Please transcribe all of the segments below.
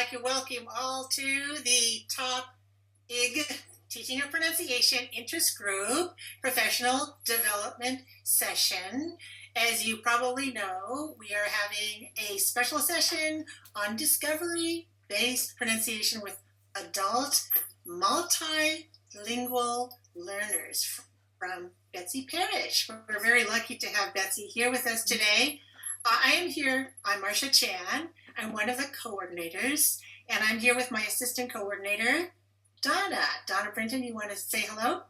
like to welcome all to the Top IG Teaching of Pronunciation Interest Group Professional Development Session. As you probably know, we are having a special session on discovery-based pronunciation with adult multilingual learners from Betsy Parrish. We're very lucky to have Betsy here with us today. I'm Marcia Chan. I'm one of the coordinators, and I'm here with my assistant coordinator, Donna. Donna Brinton, you want to say hello?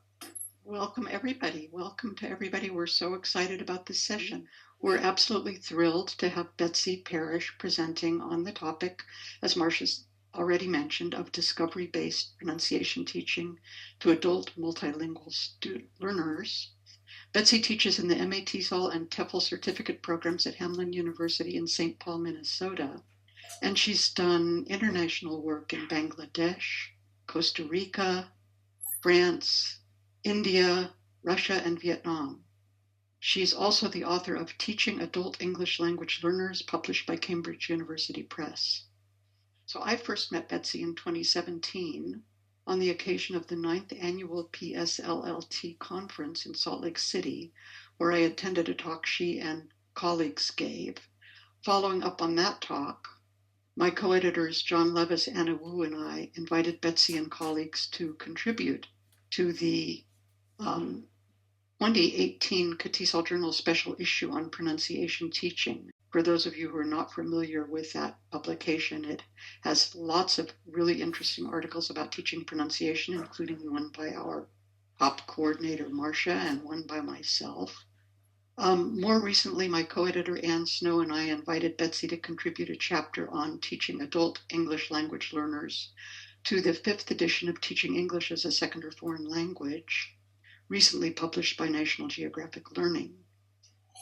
Welcome, everybody. Welcome to everybody. We're so excited about this session. We're absolutely thrilled to have Betsy Parrish presenting on the topic, as Marcia's already mentioned, of discovery-based pronunciation teaching to adult multilingual learners. Betsy teaches in the MA TESOL and TEFL certificate programs at Hamline University in St. Paul, Minnesota. And she's done international work in Bangladesh, Costa Rica, France, India, Russia, and Vietnam. She's also the author of Teaching Adult English Language Learners, published by Cambridge University Press. So I first met Betsy in 2017 on the occasion of the 9th annual PSLLT conference in Salt Lake City, where I attended a talk she and colleagues gave. Following up on that talk, my co-editors John Levis, Anna Wu, and I invited Betsy and colleagues to contribute to the 2018 TESOL Journal special issue on pronunciation teaching. For those of you who are not familiar with that publication, it has lots of really interesting articles about teaching pronunciation, including one by our top coordinator, Marcia, and one by myself. More recently, my co-editor, Ann Snow, and I invited Betsy to contribute a chapter on teaching adult English language learners to the 5th edition of Teaching English as a Second or Foreign Language, recently published by National Geographic Learning.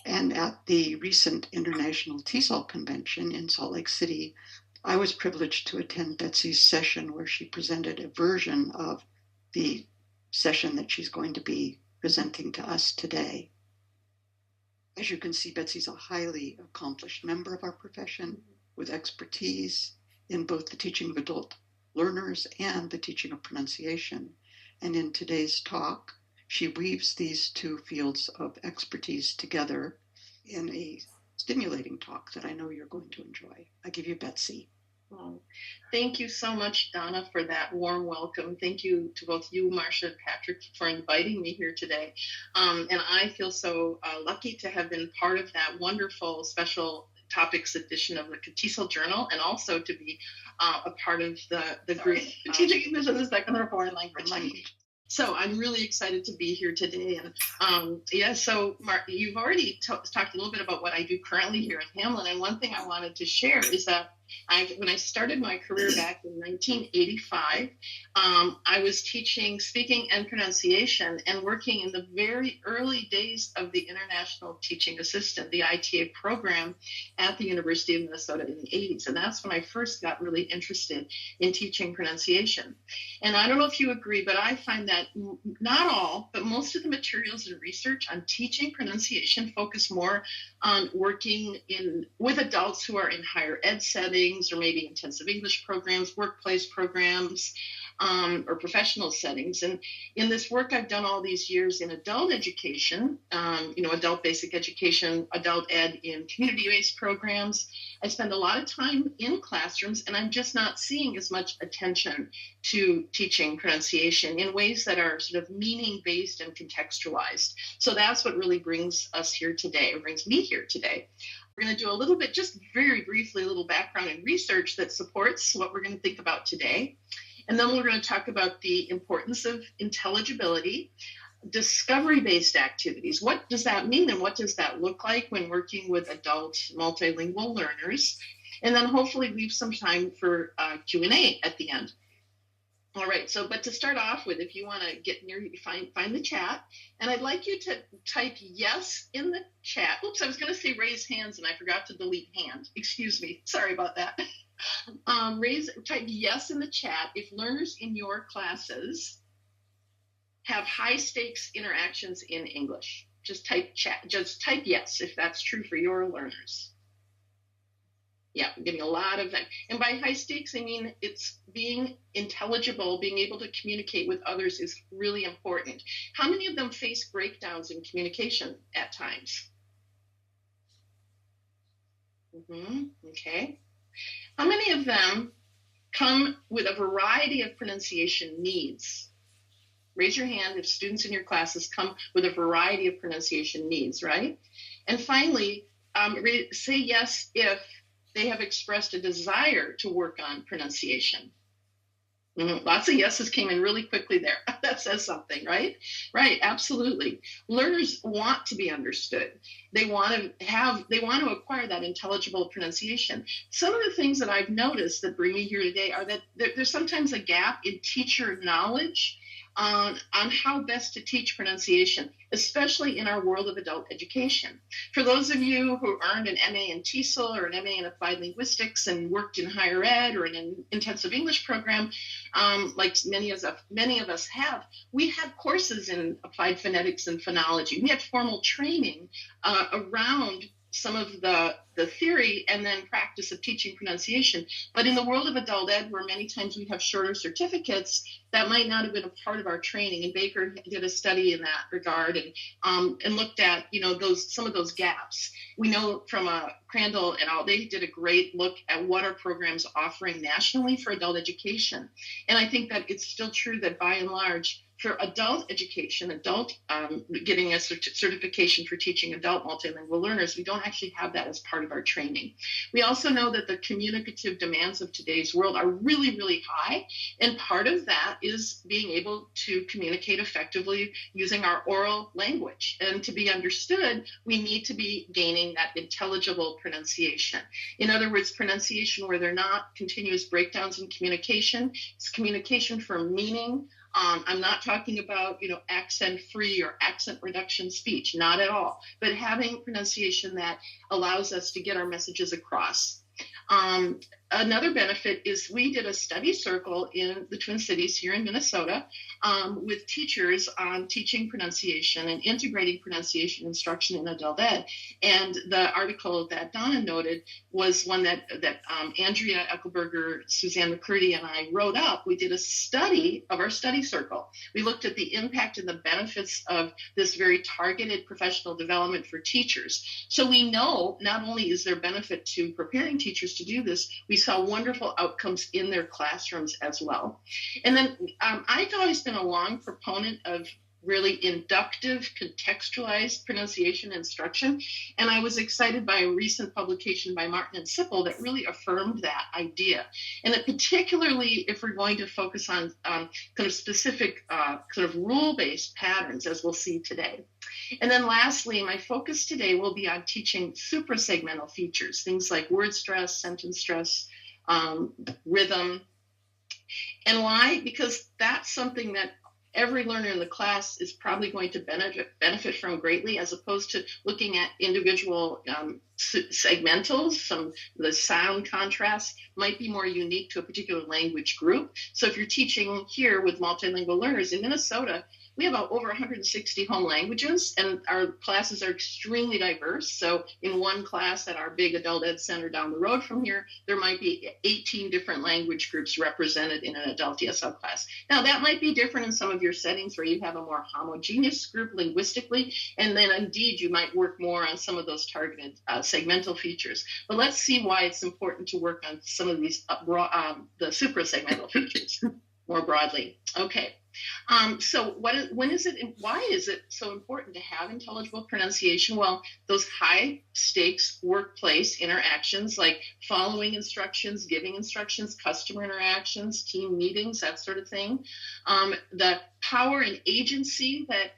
And at the recent International TESOL Convention in Salt Lake City, I was privileged to attend Betsy's session where she presented a version of the session that she's going to be presenting to us today. As you can see, Betsy's a highly accomplished member of our profession with expertise in both the teaching of adult learners and the teaching of pronunciation. And in today's talk, she weaves these two fields of expertise together in a stimulating talk that I know you're going to enjoy. I give you Betsy. Well, thank you so much, Donna, for that warm welcome. Thank you to both you, Marcia, and Patrick, for inviting me here today. And I feel so lucky to have been part of that wonderful special topics edition of the TESOL Journal, and also to be a part of the group Teaching English as a Second or Foreign Language. So I'm really excited to be here today. And so Mark, you've already talked a little bit about what I do currently here at Hamline. And one thing I wanted to share is that when I started my career back in 1985, I was teaching speaking and pronunciation and working in the very early days of the International Teaching Assistant, the ITA program at the University of Minnesota in the 80s. And that's when I first got really interested in teaching pronunciation. And I don't know if you agree, but I find that not all, but most of the materials and research on teaching pronunciation focus more on working with adults who are in higher ed settings, or maybe intensive English programs, workplace programs, or professional settings. And in this work I've done all these years in adult education, adult basic education, adult ed in community-based programs, I spend a lot of time in classrooms, and I'm just not seeing as much attention to teaching pronunciation in ways that are sort of meaning-based and contextualized. So that's what really brings us here today, or brings me here today. We're going to do a little bit, just very briefly, a little background and research that supports what we're going to think about today. And then we're going to talk about the importance of intelligibility, discovery-based activities. What does that mean, and what does that look like when working with adult multilingual learners? And then hopefully leave some time for Q&A at the end. All right, but to start off with, if you want to get near, find the chat, and I'd like you to type yes in the chat. Oops, I was going to say raise hands, and I forgot to delete hand. Excuse me, sorry about that. Type yes in the chat if learners in your classes have high stakes interactions in English. Just type yes if that's true for your learners. Yeah, I'm getting a lot of that. And by high stakes, I mean it's being intelligible, being able to communicate with others is really important. How many of them face breakdowns in communication at times? Okay. How many of them come with a variety of pronunciation needs? Raise your hand if students in your classes come with a variety of pronunciation needs, right? And finally, say yes if they have expressed a desire to work on pronunciation. Lots of yeses came in really quickly there. That says something, right? Right, absolutely. Learners want to be understood. They want to acquire that intelligible pronunciation. Some of the things that I've noticed that bring me here today are that there's sometimes a gap in teacher knowledge on how best to teach pronunciation, especially in our world of adult education. For those of you who earned an MA in TESOL or an MA in Applied Linguistics and worked in higher ed or in an intensive English program, like many of us have, we had courses in applied phonetics and phonology. We had formal training around some of the theory and then practice of teaching pronunciation. But in the world of adult ed, where many times we have shorter certificates, that might not have been a part of our training. And Baker did a study in that regard and looked at, some of those gaps. We know from Crandall et al., they did a great look at what our programs offering nationally for adult education. And I think that it's still true that by and large, for adult education, getting a certification for teaching adult multilingual learners, we don't actually have that as part of our training. We also know that the communicative demands of today's world are really, really high. And part of that is being able to communicate effectively using our oral language. And to be understood, we need to be gaining that intelligible pronunciation. In other words, pronunciation where there are not continuous breakdowns in communication. It's communication for meaning. I'm not talking about, accent-free or accent reduction speech, not at all, but having pronunciation that allows us to get our messages across. Another benefit is we did a study circle in the Twin Cities here in Minnesota with teachers on teaching pronunciation and integrating pronunciation instruction in adult ed. And the article that Donna noted was one that Andrea Eckelberger, Suzanne McCurdy, and I wrote up. We did a study of our study circle. We looked at the impact and the benefits of this very targeted professional development for teachers. So we know not only is there benefit to preparing teachers to do this, we saw wonderful outcomes in their classrooms as well. And then I've always been a long proponent of really inductive, contextualized pronunciation instruction. And I was excited by a recent publication by Martin and Sippel that really affirmed that idea. And that particularly if we're going to focus on kind of specific kind of rule-based patterns, as we'll see today. And then lastly, my focus today will be on teaching suprasegmental features, things like word stress, sentence stress, rhythm. And why? Because that's something that every learner in the class is probably going to benefit from greatly, as opposed to looking at individual segmentals. The sound contrasts might be more unique to a particular language group. So if you're teaching here with multilingual learners in Minnesota, we have over 160 home languages, and our classes are extremely diverse. So in one class at our big adult ed center down the road from here, there might be 18 different language groups represented in an adult ESL class. Now, that might be different in some of your settings where you have a more homogeneous group linguistically, and then indeed you might work more on some of those targeted segmental features. But let's see why it's important to work on some of these, the suprasegmental features more broadly. Okay. So why is it so important to have intelligible pronunciation? Well, those high stakes workplace interactions like following instructions, giving instructions, customer interactions, team meetings, that sort of thing. The power and agency that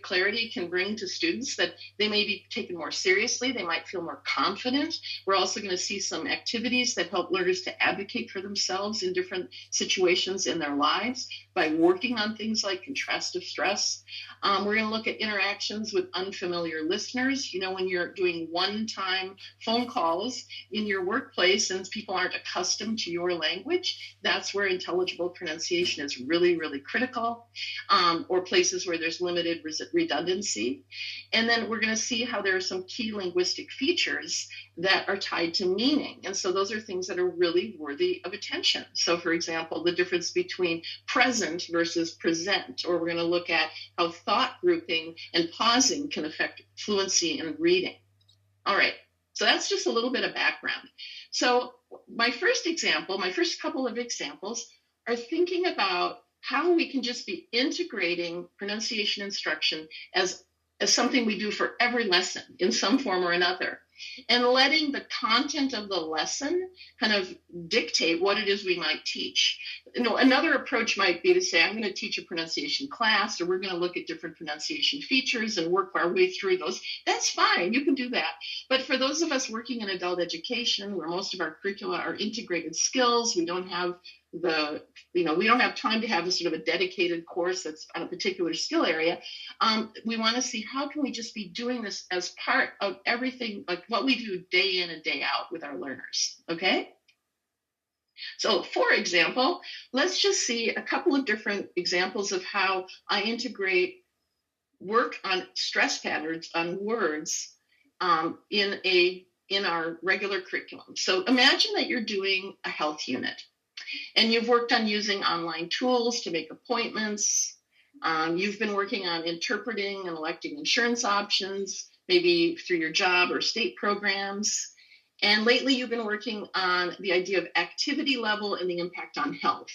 clarity can bring to students, that they may be taken more seriously, they might feel more confident. We're also going to see some activities that help learners to advocate for themselves in different situations in their lives by working on things like contrastive stress. We're going to look at interactions with unfamiliar listeners. When you're doing one-time phone calls in your workplace and people aren't accustomed to your language, that's where intelligible pronunciation is really, really critical. Or places where there's limited limited redundancy. And then we're going to see how there are some key linguistic features that are tied to meaning. And so those are things that are really worthy of attention. So for example, the difference between present versus present, or we're going to look at how thought grouping and pausing can affect fluency in reading. All right, so that's just a little bit of background. So my first couple of examples are thinking about how we can just be integrating pronunciation instruction as something we do for every lesson in some form or another, and letting the content of the lesson kind of dictate what it is we might teach. Another approach might be to say, I'm going to teach a pronunciation class, or we're going to look at different pronunciation features and work our way through those. That's fine. You can do that. But for those of us working in adult education, where most of our curricula are integrated skills, we don't have time to have a sort of a dedicated course that's on a particular skill area. We want to see how can we just be doing this as part of everything, like what we do day in and day out with our learners, okay? So for example, let's just see a couple of different examples of how I integrate work on stress patterns on words in our regular curriculum. So imagine that you're doing a health unit, and you've worked on using online tools to make appointments. You've been working on interpreting and electing insurance options, maybe through your job or state programs. And lately you've been working on the idea of activity level and the impact on health.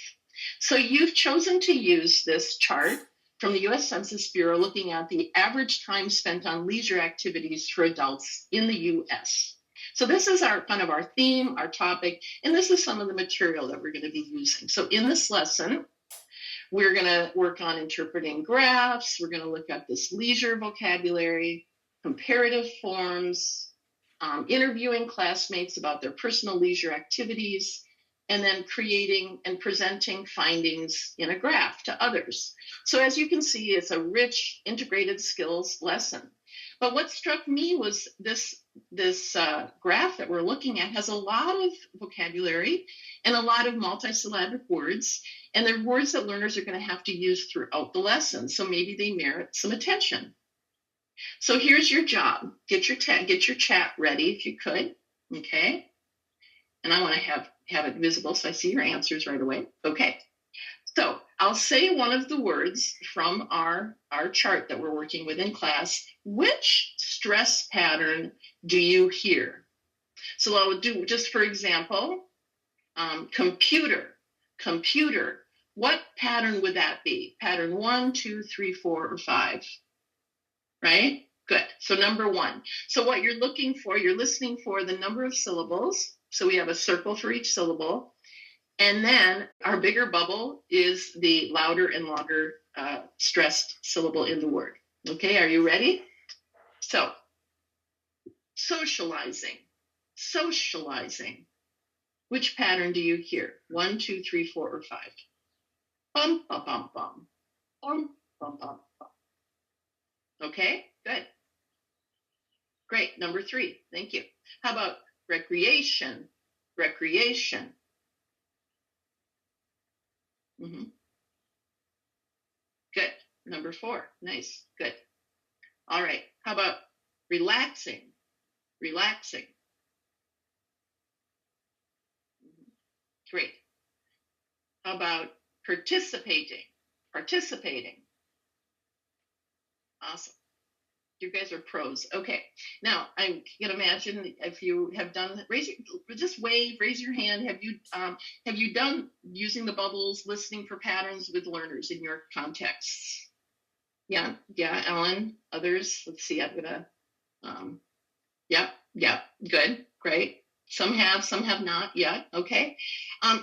So you've chosen to use this chart from the U.S. Census Bureau looking at the average time spent on leisure activities for adults in the U.S. So this is our kind of our theme, our topic, and this is some of the material that we're going to be using. So in this lesson, we're going to work on interpreting graphs. We're going to look at this leisure vocabulary, comparative forms, interviewing classmates about their personal leisure activities, and then creating and presenting findings in a graph to others. So as you can see, it's a rich integrated skills lesson. But what struck me was this graph that we're looking at has a lot of vocabulary and a lot of multisyllabic words, and they're words that learners are going to have to use throughout the lesson. So maybe they merit some attention. So here's your job. Get your chat ready if you could, okay? And I want to have it visible so I see your answers right away. Okay. So I'll say one of the words from our chart that we're working with in class. Which stress pattern do you hear? So I'll do, just for example, computer. What pattern would that be? Pattern 1, 2, 3, 4, or 5? Right? Good. So number 1. So what you're looking for, you're listening for the number of syllables. So we have a circle for each syllable. And then our bigger bubble is the louder and longer stressed syllable in the word. Okay, are you ready? So, socializing. Which pattern do you hear? 1, 2, 3, 4, or 5? Bum, bum, bum, bum. Bum, bum, bum, bum. Okay, good. Great, number 3, thank you. How about recreation? Mm-hmm. Good. Number 4. Nice. Good. All right. How about relaxing? Mm-hmm. Great. How about participating? Awesome. You guys are pros. Okay. Now I can imagine if you have done, raise your hand. Have you done using the bubbles, listening for patterns with learners in your contexts? Yeah. Ellen, others. Let's see. I'm gonna. Yep. Good. Great. Some have not yet. Okay.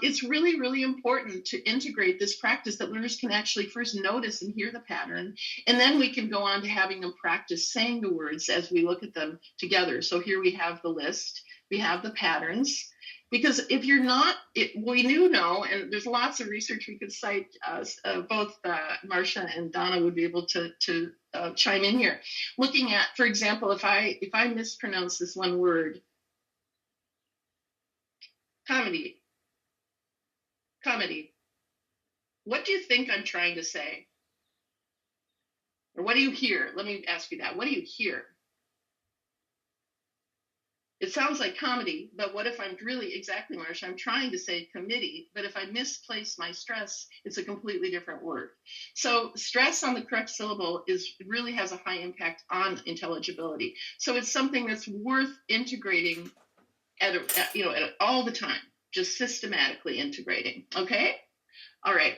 It's really, really important to integrate this practice that learners can actually first notice and hear the pattern, and then we can go on to having them practice saying the words as we look at them together. So here we have the list, we have the patterns, because if you're not, we do know, and there's lots of research we could cite, both Marcia and Donna would be able to chime in here. Looking at, for example, if I mispronounce this one word, comedy. What do you think I'm trying to say? Or what do you hear? Let me ask you that. What do you hear? It sounds like comedy, but what if I'm really, exactly, Marsha, I'm trying to say committee, but if I misplace my stress, it's a completely different word. So stress on the correct syllable really has a high impact on intelligibility. So it's something that's worth integrating at all the time, just systematically integrating. Okay? All right.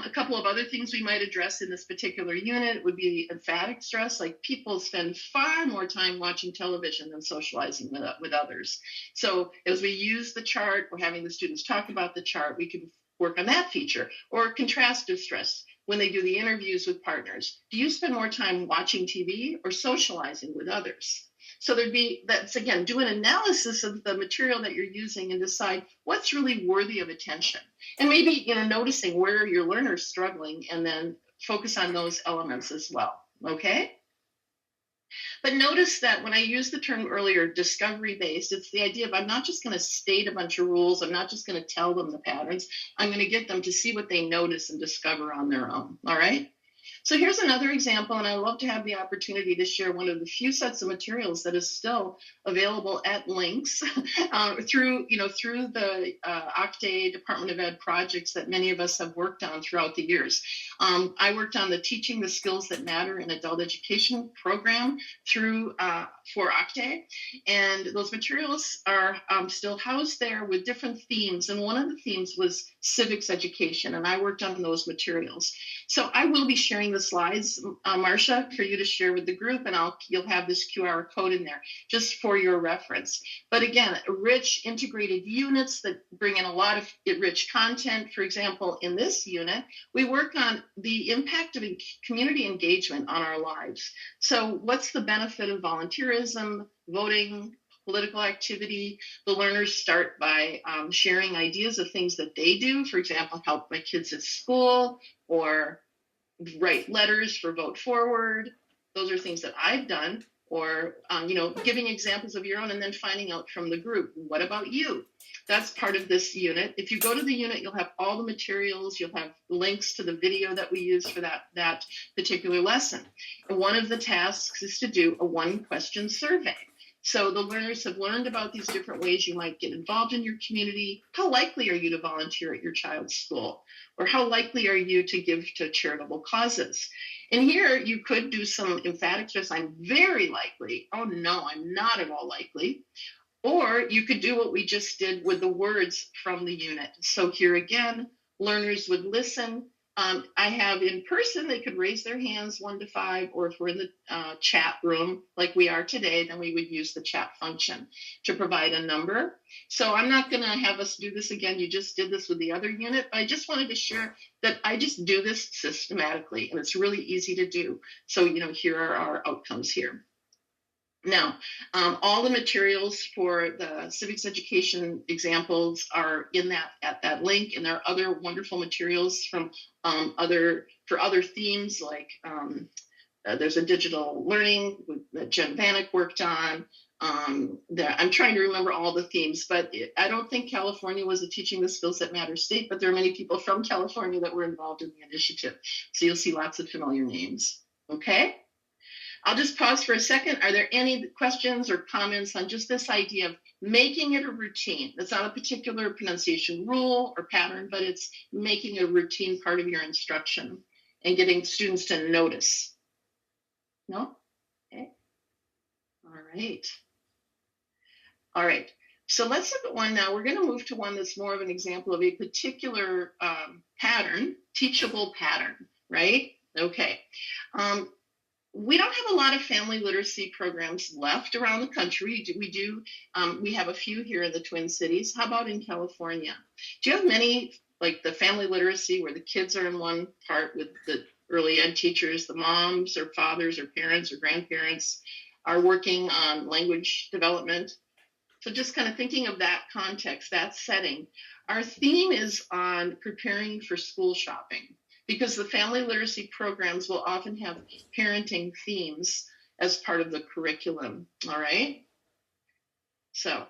A couple of other things we might address in this particular unit would be emphatic stress. Like, people spend far more time watching television than socializing with others. So as we use the chart or having the students talk about the chart, we can work on that feature. Or contrastive stress, when they do the interviews with partners. Do you spend more time watching TV or socializing with others? So that's again, do an analysis of the material that you're using and decide what's really worthy of attention. And maybe, noticing where your learner's struggling, and then focus on those elements as well. Okay? But notice that when I used the term earlier, discovery-based, it's the idea of, I'm not just going to state a bunch of rules. I'm not just going to tell them the patterns. I'm going to get them to see what they notice and discover on their own. All right? So here's another example, and I love to have the opportunity to share one of the few sets of materials that is still available at links through the OCTAE Department of Ed projects that many of us have worked on throughout the years. I worked on the Teaching the Skills That Matter in Adult Education program for OCTAE, and those materials are still housed there with different themes, and one of the themes was civics education, and I worked on those materials. So I will be sharing the slides, Marsha, for you to share with the group, and you'll have this QR code in there just for your reference. But again, rich integrated units that bring in a lot of rich content. For example, in this unit, we work on the impact of community engagement on our lives. So what's the benefit of volunteerism, voting, political activity? The learners start by sharing ideas of things that they do. For example, help my kids at school, or write letters for Vote Forward. Those are things that I've done. Or, giving examples of your own, and then finding out from the group, what about you? That's part of this unit. If you go to the unit, you'll have all the materials. You'll have links to the video that we use for that particular lesson. And one of the tasks is to do a 1-question survey. So the learners have learned about these different ways you might get involved in your community. How likely are you to volunteer at your child's school? Or how likely are you to give to charitable causes? And here you could do some emphatic stress. I'm very likely. Oh no, I'm not at all likely. Or you could do what we just did with the words from the unit. So here again, learners would listen. I have in person, they could raise their hands 1 to 5, or if we're in the chat room like we are today, then we would use the chat function to provide a number. So I'm not going to have us do this again. You just did this with the other unit. But I just wanted to share that I just do this systematically, and it's really easy to do. So, here are our outcomes here. Now, all the materials for the civics education examples are at that link, and there are other wonderful materials from other themes, like there's a digital learning that Jen Vanek worked on. I'm trying to remember all the themes, but I don't think California was a Teaching the Skills That Matter state, but there are many people from California that were involved in the initiative. So you'll see lots of familiar names. Okay? I'll just pause for a second. Are there any questions or comments on just this idea of making it a routine? It's not a particular pronunciation rule or pattern, but it's making a routine part of your instruction and getting students to notice. No? Okay. All right. So let's look at one now. We're going to move to one that's more of an example of a particular pattern, teachable pattern, right? Okay. We don't have a lot of family literacy programs left around the country. We have a few here in the Twin Cities. How about in California? Do you have many, like the family literacy, where the kids are in one part with the early ed teachers, the moms or fathers or parents or grandparents are working on language development? So just kind of thinking of that context, that setting. Our theme is on preparing for school shopping, because the family literacy programs will often have parenting themes as part of the curriculum, all right? So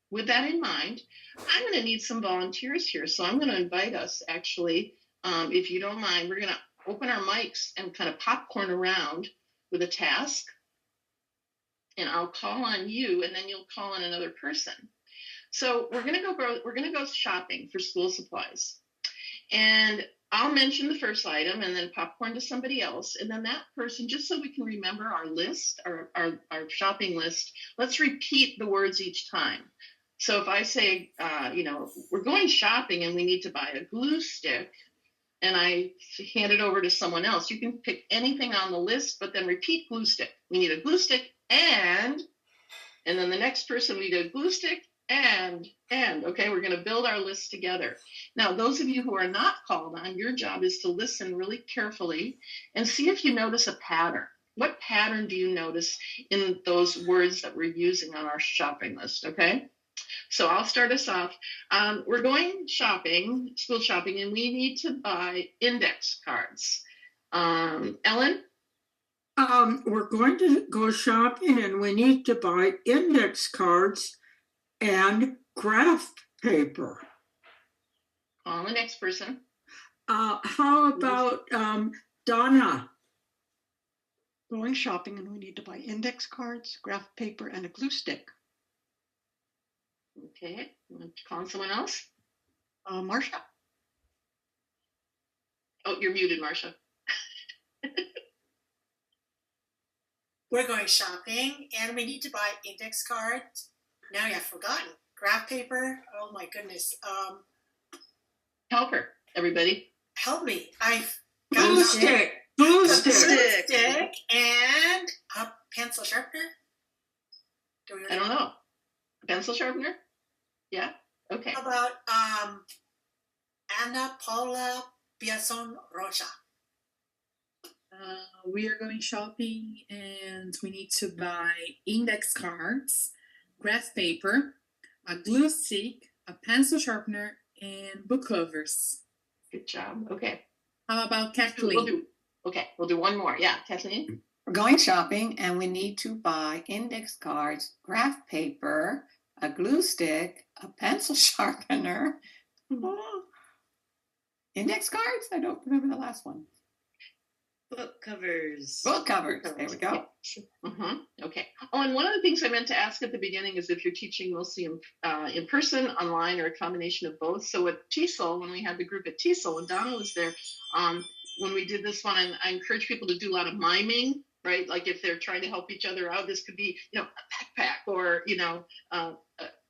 with that in mind, I'm going to need some volunteers here. So I'm going to invite us, actually, if you don't mind, we're going to open our mics and kind of popcorn around with a task. And I'll call on you, and then you'll call on another person. So we're gonna go shopping for school supplies. And I'll mention the first item and then popcorn to somebody else. And then that person, just so we can remember our list, our shopping list, let's repeat the words each time. So if I say, we're going shopping and we need to buy a glue stick, and I hand it over to someone else, you can pick anything on the list, but then repeat glue stick. We need a glue stick and then the next person, we need a glue stick and, okay, we're going to build our list together. Now, those of you who are not called on, your job is to listen really carefully and see if you notice a pattern. What pattern do you notice in those words that we're using on our shopping list, okay? So I'll start us off. We're going shopping, school shopping, and we need to buy index cards. Ellen? We're going to go shopping and we need to buy index cards and graph paper. On the next person. How about Donna? Going shopping and we need to buy index cards, graph paper, and a glue stick. Okay, you want to call on someone else? Marcia. Oh, you're muted, Marcia. We're going shopping and we need to buy index cards. Now I've forgotten. Graph paper. Oh my goodness. Help her, everybody. Help me. I've Glue got stick. Glue stick. stick and a pencil sharpener. I don't know. A pencil sharpener? Yeah. Okay. How about Ana Paula Biazon Rocha? We are going shopping and we need to buy index cards, graph paper, a glue stick, a pencil sharpener, and book covers. Good job. Okay. How about Kathleen? We'll do one more. Yeah, Kathleen? We're going shopping and we need to buy index cards, graph paper, a glue stick, a pencil sharpener. Index cards? I don't remember the last one. Book covers. Book covers. There we go. Mm-hmm. Okay. Oh, and one of the things I meant to ask at the beginning is if you're teaching mostly in person, online, or a combination of both. So at TESOL, when we had the group at TESOL, when Donna was there, when we did this one, and I encourage people to do a lot of miming, right? Like if they're trying to help each other out, this could be, a backpack or, a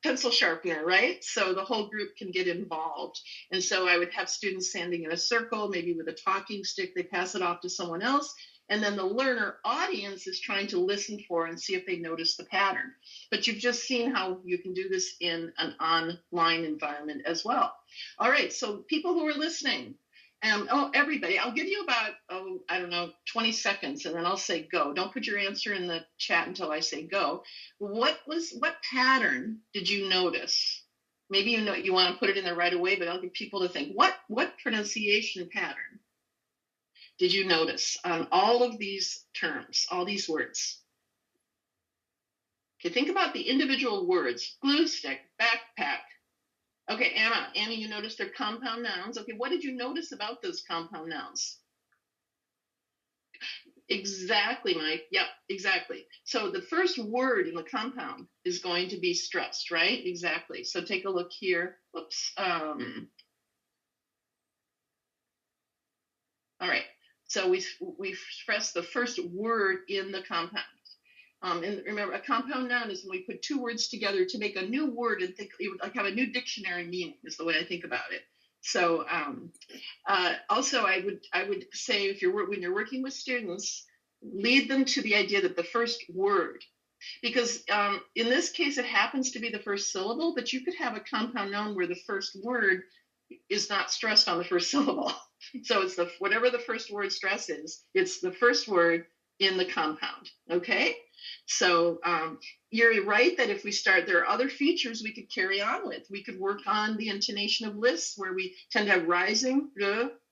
pencil sharpener, right? So the whole group can get involved. And so I would have students standing in a circle, maybe with a talking stick, they pass it off to someone else. And then the learner audience is trying to listen for and see if they notice the pattern. But you've just seen how you can do this in an online environment as well. All right, so people who are listening, everybody, I'll give you about, 20 seconds, and then I'll say go. Don't put your answer in the chat until I say go. What pattern did you notice? Maybe you want to put it in there right away, but I'll get people to think, what pronunciation pattern did you notice on all of these terms, all these words? Okay, think about the individual words. Glue stick, backpack. Okay, Anna, you noticed they're compound nouns. Okay, what did you notice about those compound nouns? Exactly, Mike. Yep, exactly. So the first word in the compound is going to be stressed, right? Exactly. So take a look here. Whoops. All right. So we stress the first word in the compound. And remember, a compound noun is when we put two words together to make a new word and think it would like have a new dictionary meaning is the way I think about it. So also I would say when you're working with students, lead them to the idea that the first word, because in this case it happens to be the first syllable, but you could have a compound noun where the first word is not stressed on the first syllable. So it's whatever the first word stress is, it's the first word in the compound. Okay. So you're right that if we start, there are other features we could carry on with. We could work on the intonation of lists where we tend to have rising.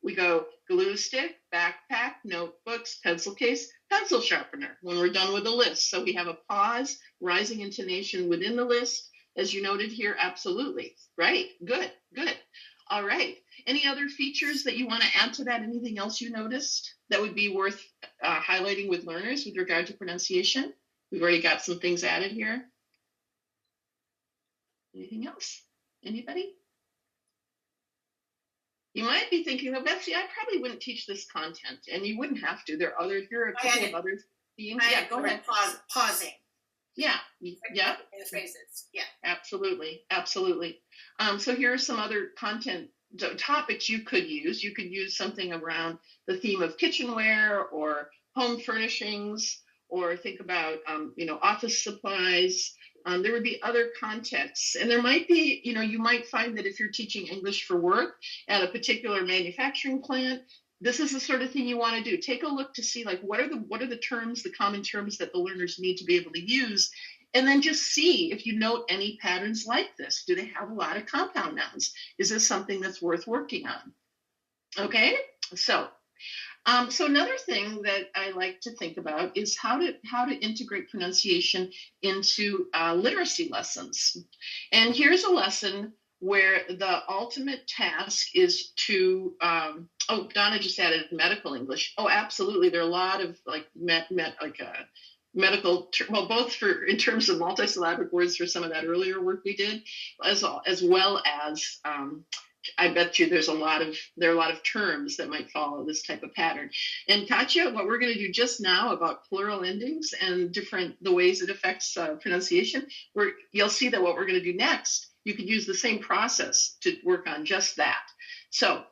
We go glue stick, backpack, notebooks, pencil case, pencil sharpener when we're done with the list. So we have a pause, rising intonation within the list. As you noted here, absolutely. Right. Good. All right. Any other features that you want to add to that? Anything else you noticed that would be worth highlighting with learners with regard to pronunciation? We've already got some things added here. Anything else? Anybody? You might be thinking, well, Betsy, I probably wouldn't teach this content, and you wouldn't have to. Here are a couple of other themes. Yeah, go ahead. Pausing. Yeah. In the phrases. Yeah. Absolutely. So here are some other content topics you could use. You could use something around the theme of kitchenware or home furnishings, or think about, office supplies. There would be other contexts, and there might be, you might find that if you're teaching English for work at a particular manufacturing plant, this is the sort of thing you want to do. Take a look to see, like, what are the terms, the common terms that the learners need to be able to use, and then just see if you note any patterns like this. Do they have a lot of compound nouns? Is this something that's worth working on? Okay, so another thing that I like to think about is how to integrate pronunciation into literacy lessons. And here's a lesson where the ultimate task is to, Donna just added medical English. Oh, absolutely. There are a lot of medical, both in terms of multisyllabic words for some of that earlier work we did, as well as I bet you there are a lot of terms that might follow this type of pattern. And Katya, what we're going to do just now about plural endings and the ways it affects pronunciation, you'll see that what we're going to do next, you could use the same process to work on just that. So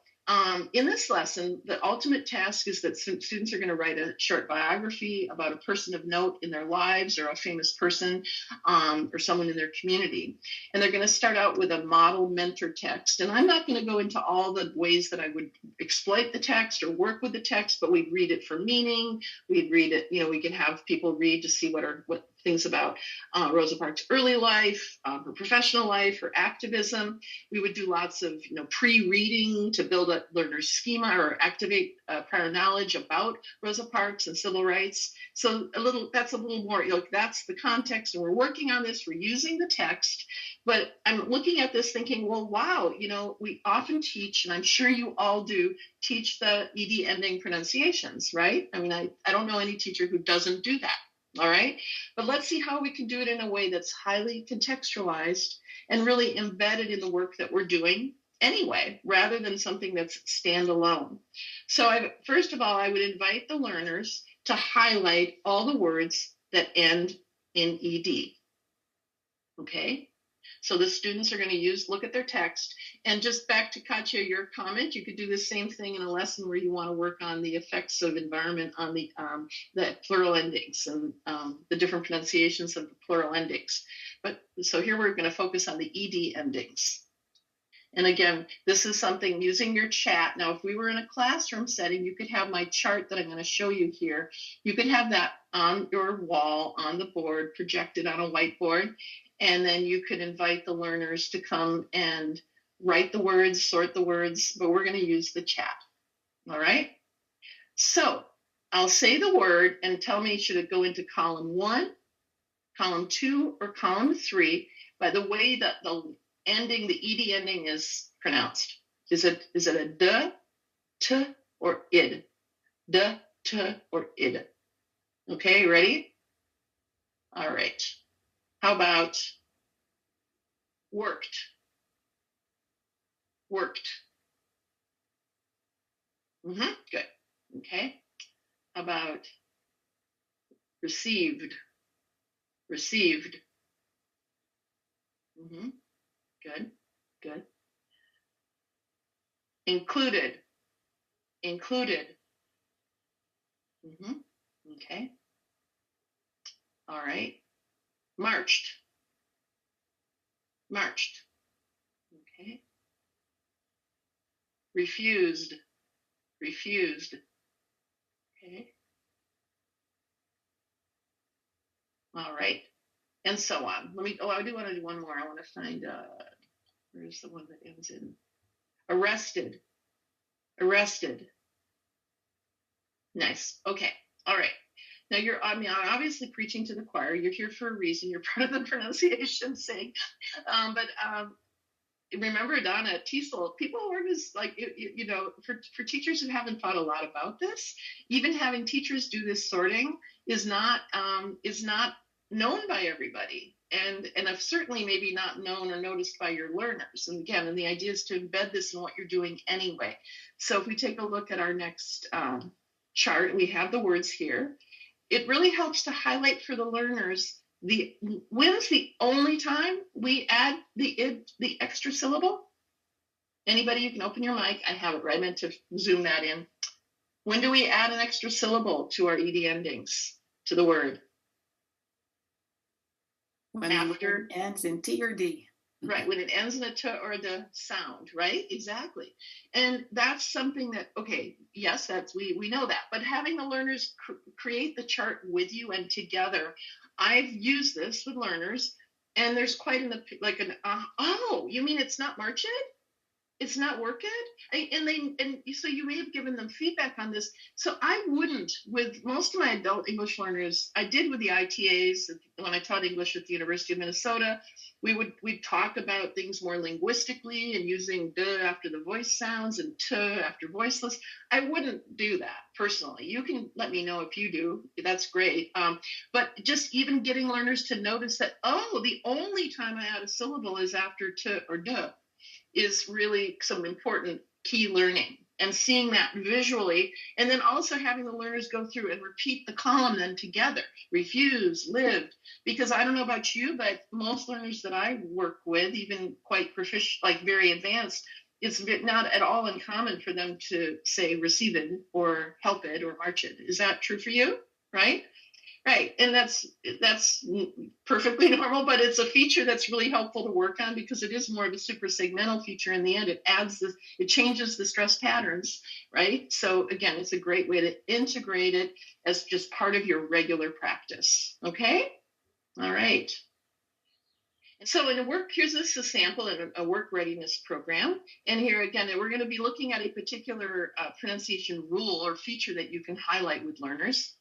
in this lesson, the ultimate task is that students are going to write a short biography about a person of note in their lives, or a famous person, or someone in their community. And they're going to start out with a model mentor text. And I'm not going to go into all the ways that I would exploit the text or work with the text, but we'd read it for meaning. We'd read it, we could have people read to see what things about Rosa Parks' early life, her professional life, her activism. We would do lots of pre-reading to build a learner's schema or activate prior knowledge about Rosa Parks and civil rights. So that's a little more, that's the context, and we're working on this, we're using the text. But I'm looking at this thinking, well, wow, we often teach, and I'm sure you all do, teach the ED ending pronunciations, right? I mean, I don't know any teacher who doesn't do that. All right, but let's see how we can do it in a way that's highly contextualized and really embedded in the work that we're doing anyway, rather than something that's standalone. So first of all, I would invite the learners to highlight all the words that end in ED. Okay, so the students are going to look at their text. And just back to Katya, your comment, you could do the same thing in a lesson where you want to work on the effects of environment on the plural endings and the different pronunciations of the plural endings. But so here we're going to focus on the ED endings. And again, this is something using your chat. Now, if we were in a classroom setting, you could have my chart that I'm going to show you here. You could have that on your wall, on the board, projected on a whiteboard. And then you could invite the learners to come and write the words, sort the words, but we're going to use the chat. All right? So I'll say the word and tell me, should it go into column 1, column 2, or column 3 by the way that the ED ending is pronounced. Is it a d, t, or id? D, t, or id? Okay, ready? All right. How about worked? Worked. Good. Okay. How about received? Received. Good. Good. Included. Included. Okay. All right. Marched. Marched. Okay. Refused. Refused. Okay. All right. And so on. I do want to do one more. I want to find, where's the one that ends in arrested. Arrested. Nice. Okay. All right. Now I'm obviously preaching to the choir. You're here for a reason. You're part of the pronunciation sing. But remember, Donna, at TESOL, people were just like, for teachers who haven't thought a lot about this, even having teachers do this sorting is not known by everybody. And I've certainly maybe not known or noticed by your learners. And again, the idea is to embed this in what you're doing anyway. So if we take a look at our next chart, we have the words here. It really helps to highlight for the learners when's the only time we add the extra syllable? Anybody, you can open your mic. I have it right. I meant to zoom that in. When do we add an extra syllable to our ed endings, to the word? When after it ends in T or D. Right, when it ends in a T or the sound, right? Exactly. And that's something that, okay, yes, we know that, but having the learners create the chart with you and together, I've used this with learners, and there's quite oh, you mean it's not March Ed? It's not work ed? And so you may have given them feedback on this. So I wouldn't, with most of my adult English learners, I did with the ITAs when I taught English at the University of Minnesota. We'd talk about things more linguistically and using "de" after the voice sounds and "t" after voiceless. I wouldn't do that personally. You can let me know if you do. That's great. But just even getting learners to notice that, oh, the only time I add a syllable is after "t" or "de" is really some important key learning, and seeing that visually, and then also having the learners go through and repeat the column then together, refused, lived, because I don't know about you, but most learners that I work with, even quite proficient, like very advanced, it's not at all uncommon for them to say receive it or help it or march it. Is that true for you? Right? Right, and that's perfectly normal, but it's a feature that's really helpful to work on because it is more of a suprasegmental feature in the end. It changes the stress patterns, right? So again, it's a great way to integrate it as just part of your regular practice, okay? All right. And so this is a sample in a work readiness program. And here again, we're going to be looking at a particular pronunciation rule or feature that you can highlight with learners.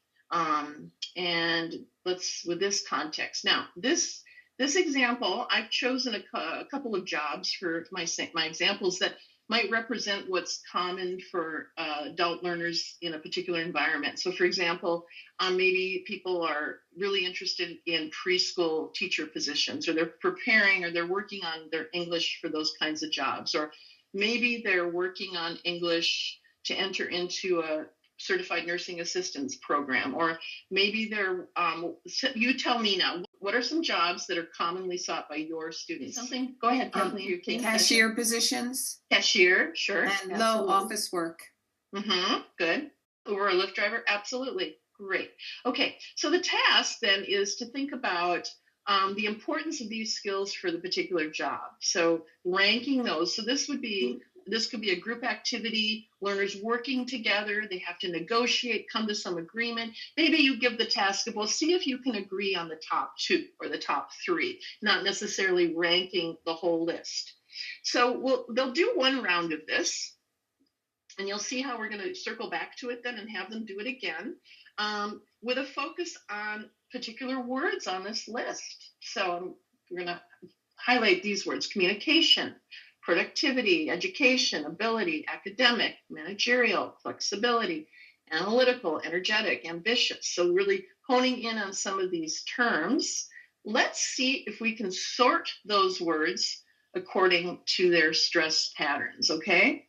And with this context. Now, this example, I've chosen a couple of jobs for my examples that might represent what's common for adult learners in a particular environment. So, for example, maybe people are really interested in preschool teacher positions, or they're preparing, or they're working on their English for those kinds of jobs, or maybe they're working on English to enter into a certified nursing assistance program, or maybe they're you tell me now, what are some jobs that are commonly sought by your students? Something, go ahead, Kathleen. Cashier positions. Cashier, sure. And low office work. Good. Uber or Lyft driver, absolutely. Great. Okay, so the task then is to think about the importance of these skills for the particular job. So ranking those. So this could be a group activity, learners working together. They have to negotiate, come to some agreement. Maybe you give the task of, well, see if you can agree on the top 2 or the top 3, not necessarily ranking the whole list. So they'll do one round of this, and you'll see how we're going to circle back to it then and have them do it again with a focus on particular words on this list. So we're going to highlight these words: communication, productivity, education, ability, academic, managerial, flexibility, analytical, energetic, ambitious. So really honing in on some of these terms. Let's see if we can sort those words according to their stress patterns, okay?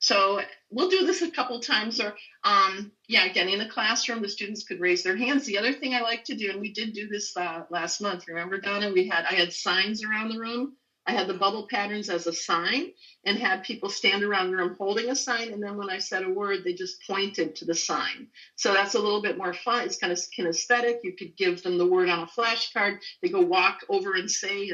So we'll do this a couple times, or again, in the classroom, the students could raise their hands. The other thing I like to do, and we did do this last month, remember, Donna, I had signs around the room. I had the bubble patterns as a sign and had people stand around the room holding a sign. And then when I said a word, they just pointed to the sign. So that's a little bit more fun. It's kind of kinesthetic. You could give them the word on a flashcard. They go walk over and say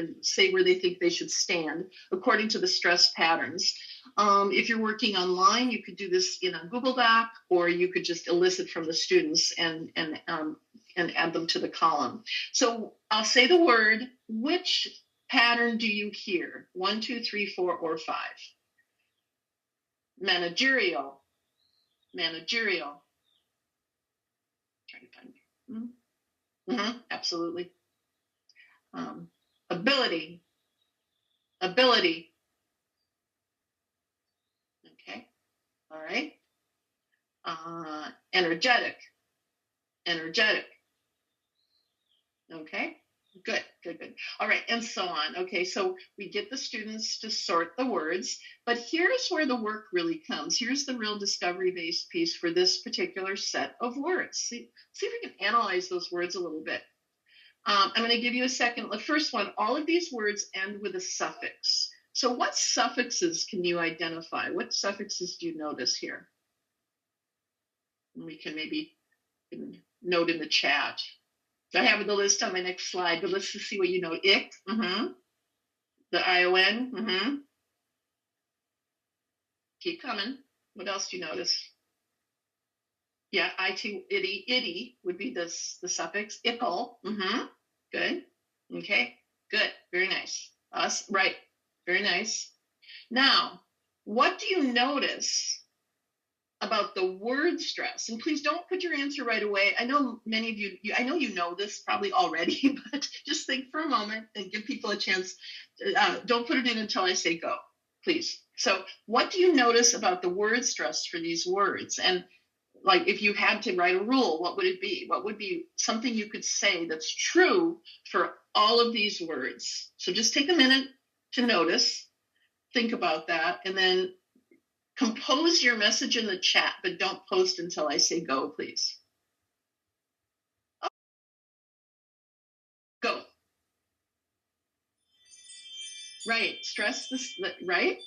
where they think they should stand according to the stress patterns. If you're working online, you could do this in a Google Doc, or you could just elicit from the students and add them to the column. So I'll say the word. Which pattern do you hear? 1, 2, 3, 4, or 5? Managerial. Trying to find it. Absolutely. Ability. All right. Energetic. Okay. Good. All right, and so on. Okay, so we get the students to sort the words, but here's where the work really comes. Here's the real discovery-based piece for this particular set of words. See if we can analyze those words a little bit. I'm going to give you a second. The first one, all of these words end with a suffix. So what suffixes can you identify? What suffixes do you notice here? We can maybe note in the chat. So I have the list on my next slide, but let's just see what you know. Ik, the ION, Keep coming. What else do you notice? Yeah, itty would be the suffix. Ickle, good. Okay, good, very nice. Us, right, very nice. Now, what do you notice about the word stress? And please don't put your answer right away. I know many of you, I know you know this probably already, but just think for a moment and give people a chance. Don't put it in until I say go, please. So what do you notice about the word stress for these words? And like if you had to write a rule, what would it be? What would be something you could say that's true for all of these words? So just take a minute to notice, think about that, and then compose your message in the chat, but don't post until I say go, please. Oh. Go. Right, stress this, right?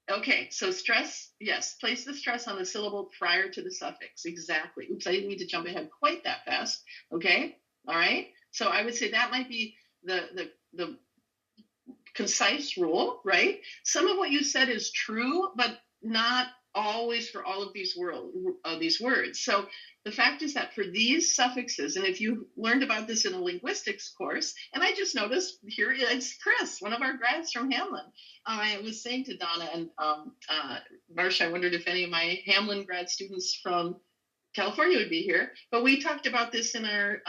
Okay, so stress, yes, place the stress on the syllable prior to the suffix, exactly. Oops, I didn't need to jump ahead quite that fast, okay? All right, so I would say that might be the concise rule, right? Some of what you said is true, but not always for all of these words. So the fact is that for these suffixes, and if you learned about this in a linguistics course, and I just noticed here it's Chris, one of our grads from Hamlin. I was saying to Donna and Marcia, I wondered if any of my Hamlin grad students from California would be here, but we talked about this in our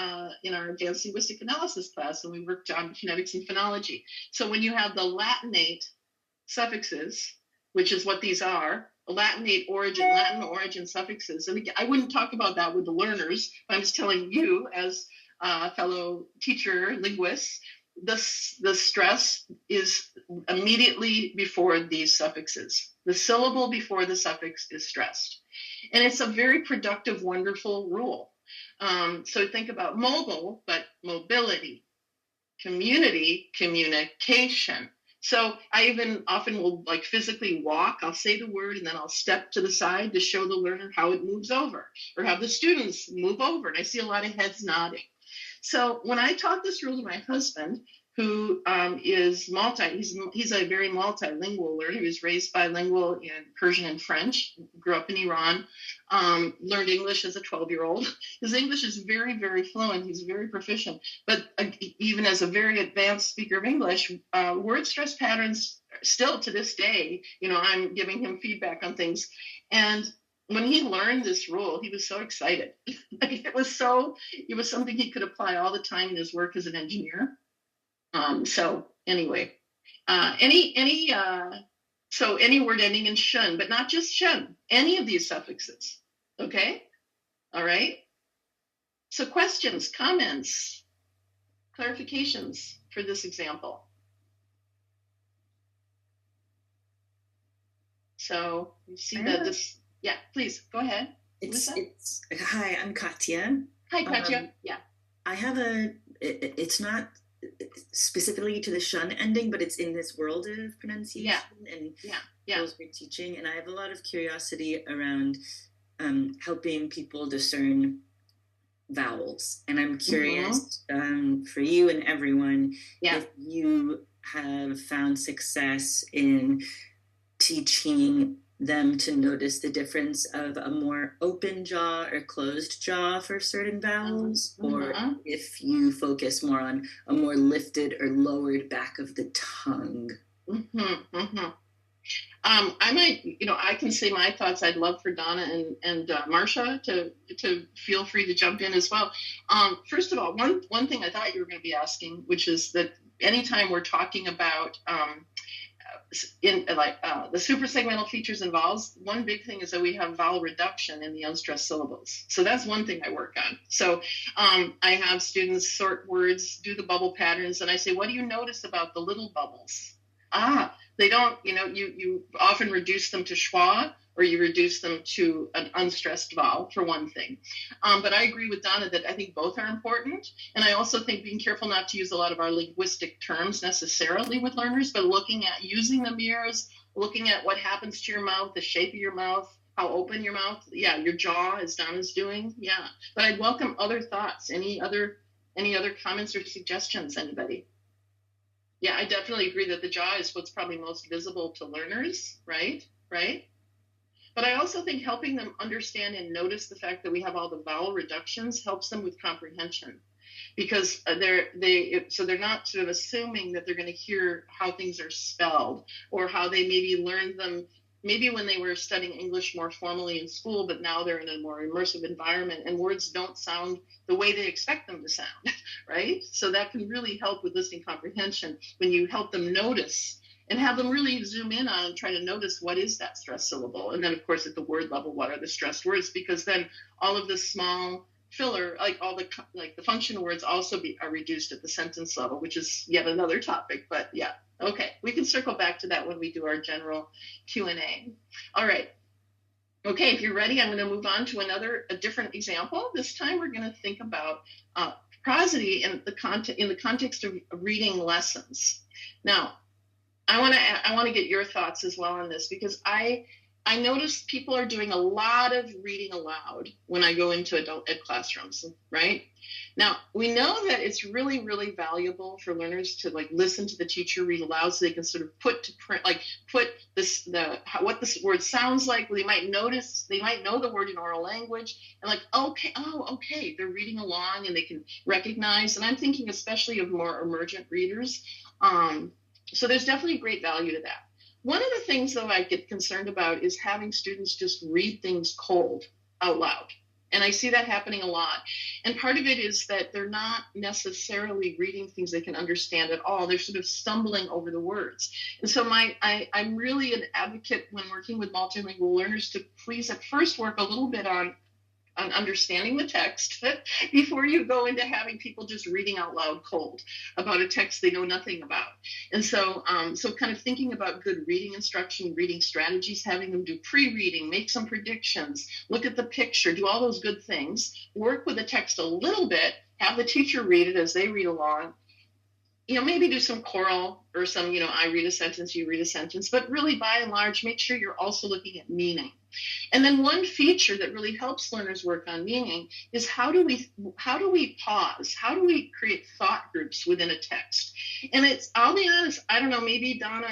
advanced linguistic analysis class, and we worked on phonetics and phonology. So when you have the Latinate suffixes, which is what these are, Latin origin suffixes, and again, I wouldn't talk about that with the learners, but I'm just telling you as a fellow teacher linguists, the stress is immediately before these suffixes. The syllable before the suffix is stressed. And it's a very productive, wonderful rule. So think about mobile, but mobility, community, communication. So I even often will like physically walk. I'll say the word and then I'll step to the side to show the learner how it moves over, or have the students move over. And I see a lot of heads nodding. So when I taught this rule to my husband, who is he's a very multilingual learner. He was raised bilingual in Persian and French, grew up in Iran, learned English as a 12-year-old. His English is very, very fluent. He's very proficient. But even as a very advanced speaker of English, word stress patterns still to this day, I'm giving him feedback on things. And when he learned this rule, he was so excited. It was something he could apply all the time in his work as an engineer. So anyway, any word ending in shun, but not just shun, any of these suffixes. Okay. All right. So questions, comments, clarifications for this example. So you see that this, yeah, please go ahead. Hi, I'm Katya. Hi, Katya. Yeah. I have it's not specifically to the shun ending, but it's in this world of pronunciation and those we're teaching. And I have a lot of curiosity around helping people discern vowels. And I'm curious for you and everyone, if you have found success in teaching them to notice the difference of a more open jaw or closed jaw for certain vowels, or if you focus more on a more lifted or lowered back of the tongue. I might, I can say my thoughts. I'd love for Donna and Marcia to feel free to jump in as well. First of all, one thing I thought you were going to be asking, which is that anytime we're talking about the suprasegmental features and vowels, one big thing is that we have vowel reduction in the unstressed syllables. So that's one thing I work on. So I have students sort words, do the bubble patterns, and I say, what do you notice about the little bubbles? They don't, you often reduce them to schwa, or you reduce them to an unstressed vowel, for one thing. But I agree with Donna that I think both are important. And I also think being careful not to use a lot of our linguistic terms necessarily with learners, but looking at using the mirrors, looking at what happens to your mouth, the shape of your mouth, how open your mouth, your jaw, as Donna's doing. Yeah. But I'd welcome other thoughts. Any other comments or suggestions, anybody? Yeah, I definitely agree that the jaw is what's probably most visible to learners, right? But I also think helping them understand and notice the fact that we have all the vowel reductions helps them with comprehension, because they're not sort of assuming that they're going to hear how things are spelled, or how they maybe learned them maybe when they were studying English more formally in school, but now they're in a more immersive environment and words don't sound the way they expect them to sound, right? So that can really help with listening comprehension when you help them notice and have them really zoom in on and try to notice what is that stressed syllable. And then, of course, at the word level, what are the stressed words? Because then all of the small filler, like all the function words also are reduced at the sentence level, which is yet another topic. But yeah, okay. We can circle back to that when we do our general Q&A. All right. Okay, if you're ready, I'm going to move on to a different example. This time we're going to think about prosody in the context of reading lessons. Now, I want to get your thoughts as well on this, because I notice people are doing a lot of reading aloud when I go into adult ed classrooms, right? Now, we know that it's really, really valuable for learners to listen to the teacher read aloud, so they can sort of put to print, what this word sounds like. They might know the word in oral language, and okay, they're reading along and they can recognize. And I'm thinking especially of more emergent readers. So there's definitely great value to that. One of the things, though, I get concerned about is having students just read things cold out loud. And I see that happening a lot. And part of it is that they're not necessarily reading things they can understand at all. They're sort of stumbling over the words. And so I'm really an advocate when working with multilingual learners to please at first work a little bit on understanding the text before you go into having people just reading out loud cold about a text they know nothing about. And so kind of thinking about good reading instruction, reading strategies, having them do pre-reading, make some predictions, look at the picture, do all those good things, work with the text a little bit, have the teacher read it as they read along, maybe do some choral or some, I read a sentence, you read a sentence, but really by and large, make sure you're also looking at meaning. And then one feature that really helps learners work on meaning is how do we pause? How do we create thought groups within a text? And I'll be honest, I don't know, maybe Donna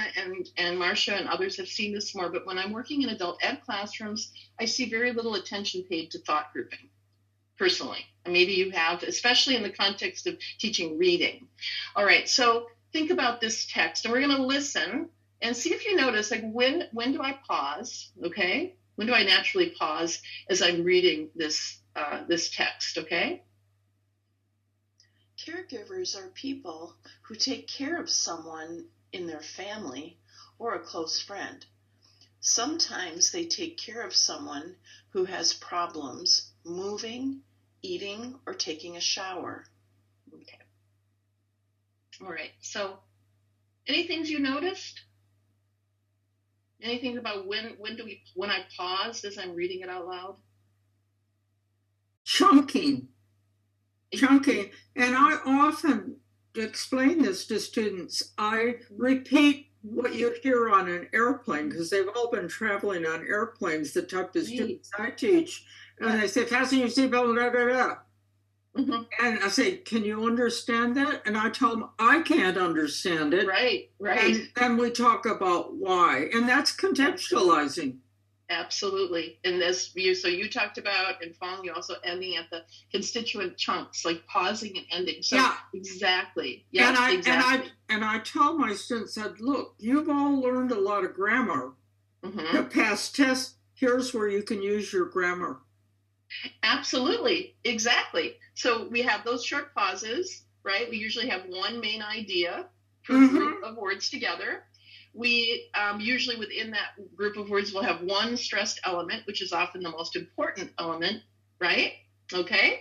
and Marcia and others have seen this more, but when I'm working in adult ed classrooms, I see very little attention paid to thought grouping, personally. And maybe you have, especially in the context of teaching reading. All right, so think about this text, and we're going to listen and see if you notice, when do I pause, okay? When do I naturally pause as I'm reading this text, okay? Caregivers are people who take care of someone in their family or a close friend. Sometimes they take care of someone who has problems moving, eating, or taking a shower. Okay. All right. So, any things you noticed? Anything about when I paused as I'm reading it out loud? Chunking. And I often explain this to students. I repeat what you hear on an airplane, because they've all been traveling on airplanes, the type of students I teach. And they say, fasten your seatbelt, blah, blah, blah. Mm-hmm. And I say, can you understand that? And I tell them, I can't understand it. Right. And then we talk about why. And that's contextualizing. Absolutely. And so you talked about, and Fong, you also ending at the constituent chunks, like pausing and ending. So yeah. Exactly. Yeah, exactly. And I tell my students that, look, you've all learned a lot of grammar. Mm-hmm. The past test, here's where you can use your grammar. Absolutely. Exactly. So we have those short pauses, right? We usually have one main idea per group of words together. we usually within that group of words will have one stressed element, which is often the most important element, right? Okay.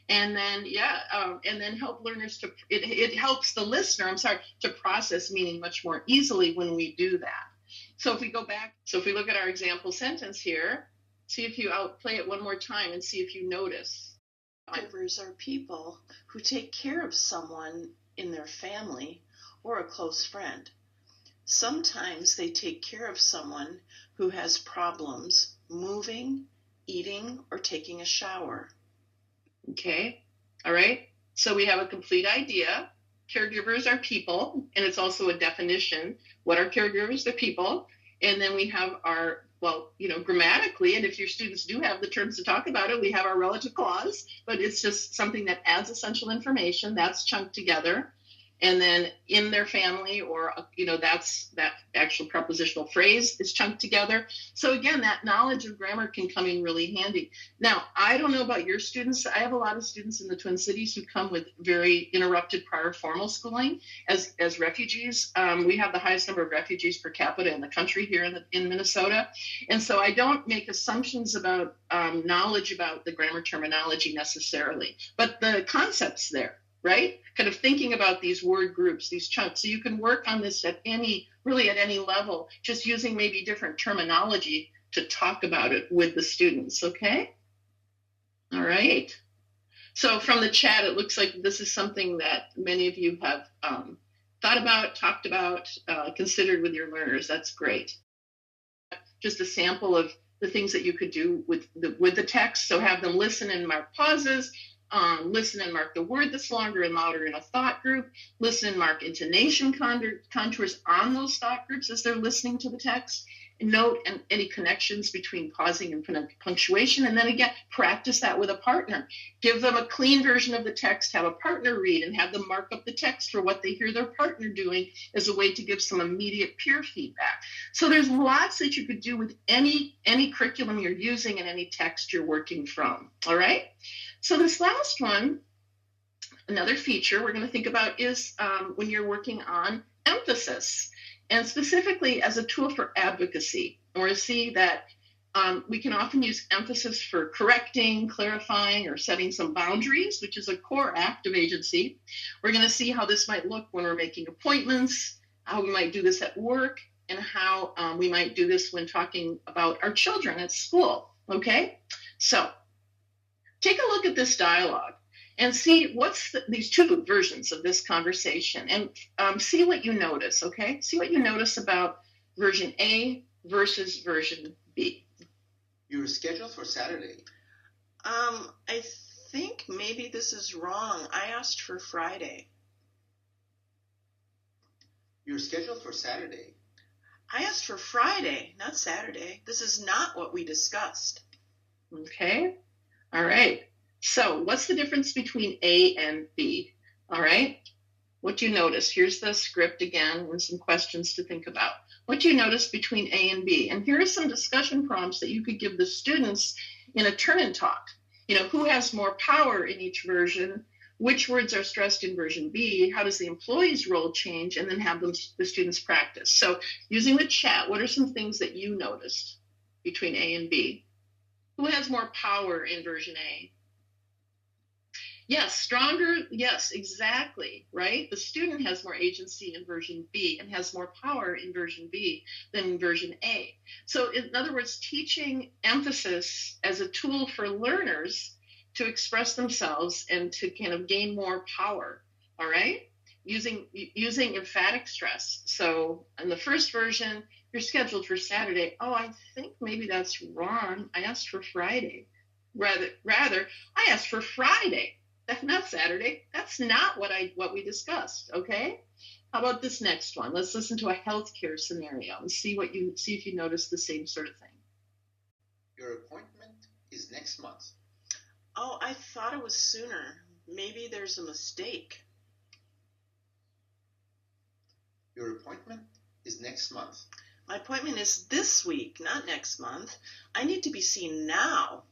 And then, and then help learners to, it helps the listener, to process meaning much more easily when we do that. So if we go back, if we look at our example sentence here, see if you play it one more time and see if you notice. Caregivers are people who take care of someone in their family or a close friend. Sometimes they take care of someone who has problems moving, eating, or taking a shower. Okay. All right. So we have a complete idea. Caregivers are people, and it's also a definition. What are caregivers? They're people. And then we have our, grammatically, and if your students do have the terms to talk about it, we have our relative clause, but it's just something that adds essential information that's chunked together. And then in their family, or, that's that actual prepositional phrase is chunked together. So again, that knowledge of grammar can come in really handy. Now, I don't know about your students. I have a lot of students in the Twin Cities who come with very interrupted prior formal schooling as refugees. We have the highest number of refugees per capita in the country here in Minnesota. And so I don't make assumptions about knowledge about the grammar terminology necessarily, but the concept's there. Right? Kind of thinking about these word groups, these chunks. So you can work on this at any level, just using maybe different terminology to talk about it with the students. Okay? All right. So from the chat, it looks like this is something that many of you have thought about, talked about, considered with your learners. That's great. Just a sample of the things that you could do with the text. So have them listen and mark pauses. Listen and mark the word that's longer and louder in a thought group. Listen and mark intonation contours on those thought groups as they're listening to the text. And note any connections between pausing and punctuation. And then again, practice that with a partner. Give them a clean version of the text, have a partner read, and have them mark up the text for what they hear their partner doing as a way to give some immediate peer feedback. So there's lots that you could do with any curriculum you're using and any text you're working from. All right? So this last one, another feature we're going to think about is when you're working on emphasis, and specifically as a tool for advocacy. And we're going to see that we can often use emphasis for correcting, clarifying, or setting some boundaries, which is a core act of agency. We're going to see how this might look when we're making appointments, how we might do this at work, and how we might do this when talking about our children at school. Okay? So take a look at this dialogue and see these two versions of this conversation, and see what you notice, okay? See what you notice about version A versus version B. You're scheduled for Saturday. I think maybe this is wrong. I asked for Friday. You're scheduled for Saturday. I asked for Friday, not Saturday. This is not what we discussed. Okay. All right. So what's the difference between A and B? All right. What do you notice? Here's the script again and some questions to think about. What do you notice between A and B? And here are some discussion prompts that you could give the students in a turn and talk. Who has more power in each version? Which words are stressed in version B? How does the employee's role change? And then have the students practice. So using the chat, what are some things that you noticed between A and B? Who has more power in version A? Yes, stronger. Yes, exactly, right? The student has more agency in version B and has more power in version B than in version A. So in other words, teaching emphasis as a tool for learners to express themselves and to kind of gain more power, all right? Using emphatic stress. So in the first version, you're scheduled for Saturday. Oh, I think maybe that's wrong. I asked for Friday. Rather, I asked for Friday. That's not Saturday. That's not what we discussed. Okay. How about this next one? Let's listen to a healthcare scenario and see if you notice the same sort of thing. Your appointment is next month. Oh, I thought it was sooner. Maybe there's a mistake. Your appointment is next month. My appointment is this week, not next month. I need to be seen now.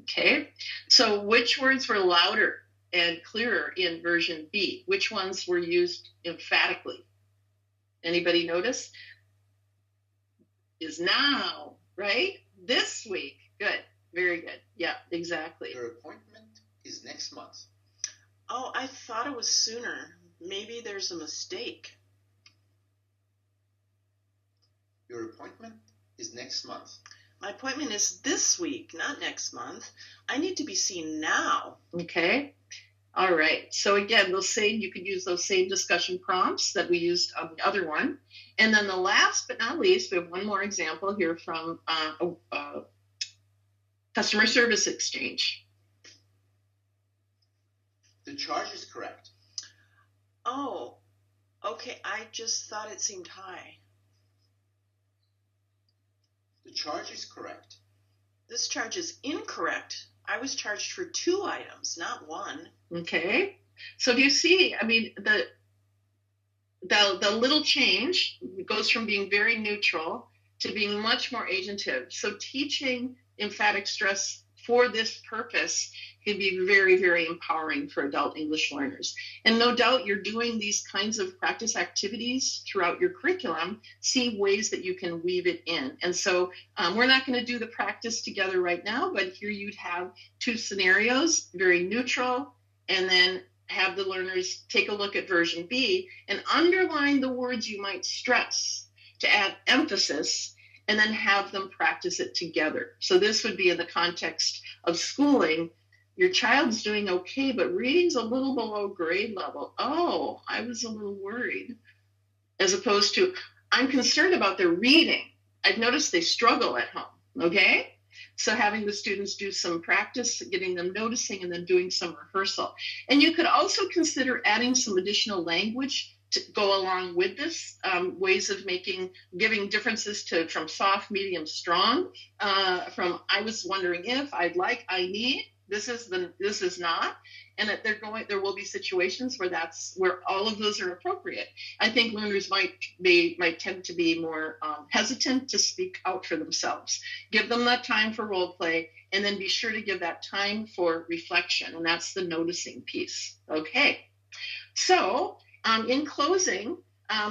Okay. So which words were louder and clearer in version B? Which ones were used emphatically? Anybody notice? is now, right? This week. Good. Very good. Yeah, exactly. Your appointment is next month. Oh, I thought it was sooner. Maybe there's a mistake. Your appointment is next month. My appointment is this week, not next month. I need to be seen now. Okay. All right. So again, you could use those same discussion prompts that we used on the other one. And then the last but not least, we have one more example here from customer service exchange. The charge is correct. Oh, okay. I just thought it seemed high. The charge is correct. This charge is incorrect. I was charged for 2 items, not 1. Okay. So do you see, I mean, the little change goes from being very neutral to being much more agentive. So teaching emphatic stress for this purpose can be very, very empowering for adult English learners. And no doubt you're doing these kinds of practice activities throughout your curriculum, see ways that you can weave it in. And so we're not going to do the practice together right now, but here you'd have 2 scenarios, very neutral, and then have the learners take a look at version B and underline the words you might stress to add emphasis, and then have them practice it together. So this would be in the context of schooling. Your child's doing okay, but reading's a little below grade level. Oh, I was a little worried. As opposed to, I'm concerned about their reading. I've noticed they struggle at home, okay? So having the students do some practice, getting them noticing, and then doing some rehearsal. And you could also consider adding some additional language to go along with this, ways of giving differences from soft, medium, strong, from I was wondering if, I'd like, I need, this is not, and that there will be situations where all of those are appropriate. I think learners might tend to be more hesitant to speak out for themselves. Give them that time for role play, and then be sure to give that time for reflection, and that's the noticing piece. Okay, so in closing,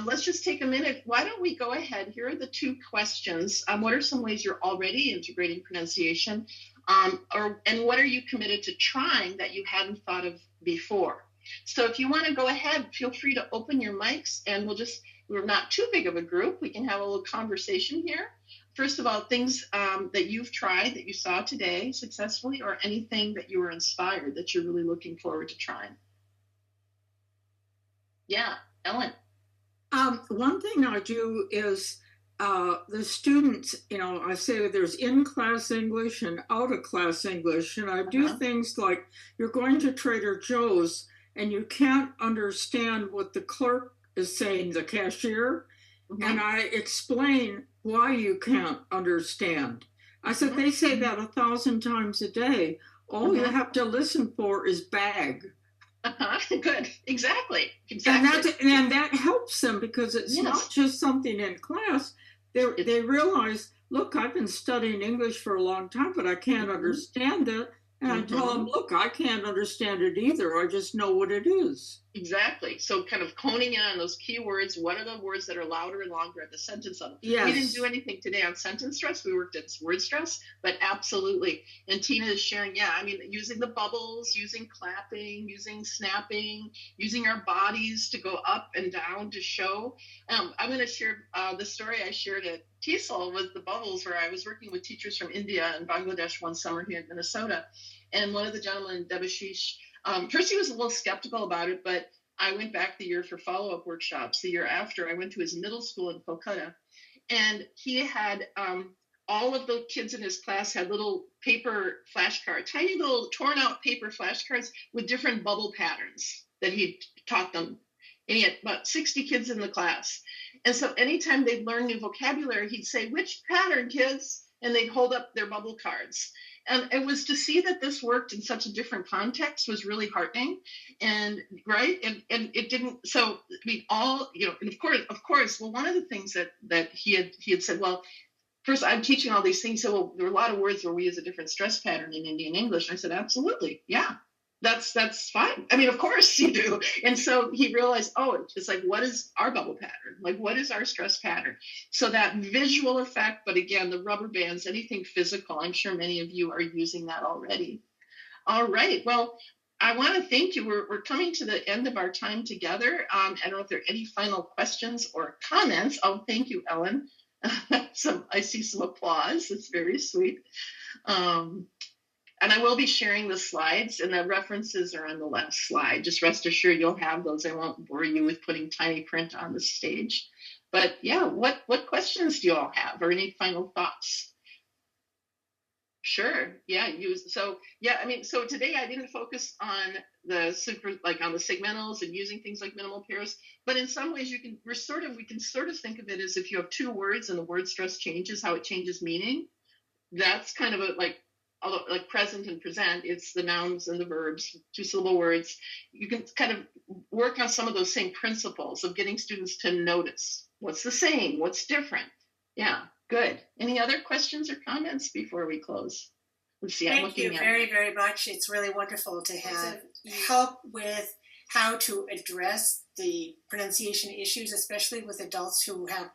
let's just take a minute. Why don't we go ahead? Here are the 2 questions. What are some ways you're already integrating pronunciation? And what are you committed to trying that you hadn't thought of before? So if you want to go ahead, feel free to open your mics, and we're not too big of a group. We can have a little conversation here. First of all, things that you've tried that you saw today successfully, or anything that you were inspired that you're really looking forward to trying. Yeah, Ellen. One thing I do is the students, I say there's in-class English and out-of-class English, and I do things like you're going to Trader Joe's and you can't understand what the clerk is saying, the cashier, and I explain why you can't understand. I said, they say that 1,000 times a day. All you have to listen for is bag. Good. Exactly. And that helps them, because it's not just something in class. They realize, look, I've been studying English for a long time, but I can't understand it. And I tell them, look, I can't understand it either. I just know what it is. Exactly. So kind of honing in on those key words. What are the words that are louder and longer at the sentence level? Yes. We didn't do anything today on sentence stress. We worked at word stress, but absolutely. And Tina is sharing, using the bubbles, using clapping, using snapping, using our bodies to go up and down to show. I'm going to share the story I shared at TESOL with the bubbles, where I was working with teachers from India and Bangladesh one summer here in Minnesota. And one of the gentlemen, Debashish, first he was a little skeptical about it, but I went back the year for follow-up workshops. The year after, I went to his middle school in Kolkata, and he had all of the kids in his class had little paper flashcards, tiny little torn-out paper flashcards with different bubble patterns that he taught them. And he had about 60 kids in the class. And so anytime they'd learn new vocabulary, he'd say, "Which pattern, kids?" And they'd hold up their bubble cards. And it was to see that this worked in such a different context was really heartening. And right. And it didn't. So, I mean, and of course, well, one of the things that he had said, well, first, I'm teaching all these things. So, well, there are a lot of words where we use a different stress pattern in Indian English. And I said, absolutely. Yeah. that's fine. I mean, of course you do. And so he realized, oh, it's like, what is our bubble pattern? Like, what is our stress pattern? So that visual effect, but again, the rubber bands, anything physical, I'm sure many of you are using that already. All right. Well, I want to thank you. We're coming to the end of our time together. I don't know if there are any final questions or comments. Oh, thank you, Ellen. So I see some applause. It's very sweet. And I will be sharing the slides, and the references are on the last slide. Just rest assured you'll have those. I won't bore you with putting tiny print on the stage. But yeah, what questions do you all have, or any final thoughts? Sure. Yeah. So today I didn't focus on the on the segmentals and using things like minimal pairs, but in some ways we can sort of think of it as if you have two words and the word stress changes, how it changes meaning. That's kind of although like present and present, it's the nouns and the verbs, 2-syllable words. You can kind of work on some of those same principles of getting students to notice what's the same, what's different. Yeah. Good. Any other questions or comments before we close? Let's see. Thank you very, very much. It's really wonderful to have help with how to address the pronunciation issues, especially with adults who have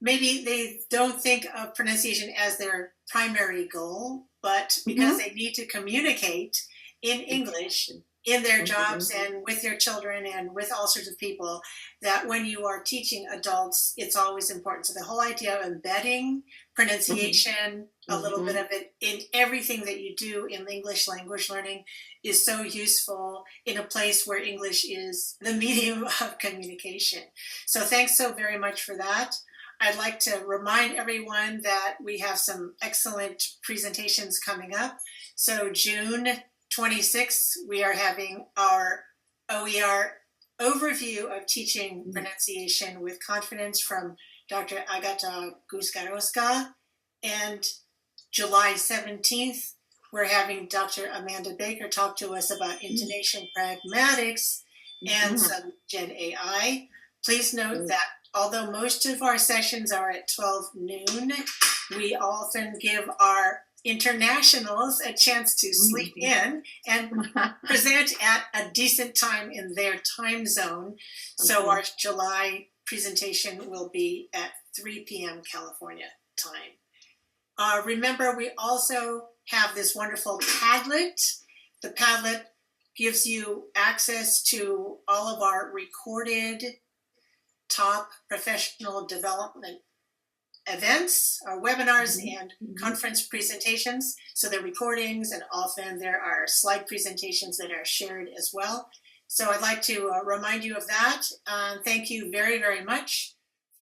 maybe they don't think of pronunciation as their primary goal, but because they need to communicate in English in their jobs and with their children and with all sorts of people, that when you are teaching adults, it's always important. So the whole idea of embedding pronunciation, a little bit of it in everything that you do in English language learning is so useful in a place where English is the medium of communication. So thanks so very much for that. I'd like to remind everyone that we have some excellent presentations coming up. So June 26th, we are having our OER overview of teaching pronunciation with confidence from Dr. Agata Guskarowska. And July 17th, we're having Dr. Amanda Baker talk to us about intonation pragmatics and some Gen AI. Please note that although most of our sessions are at 12 noon, we often give our internationals a chance to sleep in and present at a decent time in their time zone. So our July presentation will be at 3 p.m. California time. Remember, we also have this wonderful Padlet. The Padlet gives you access to all of our recorded top professional development events, webinars, and conference presentations. So they're recordings, and often there are slide presentations that are shared as well. So I'd like to remind you of that. Thank you very, very much.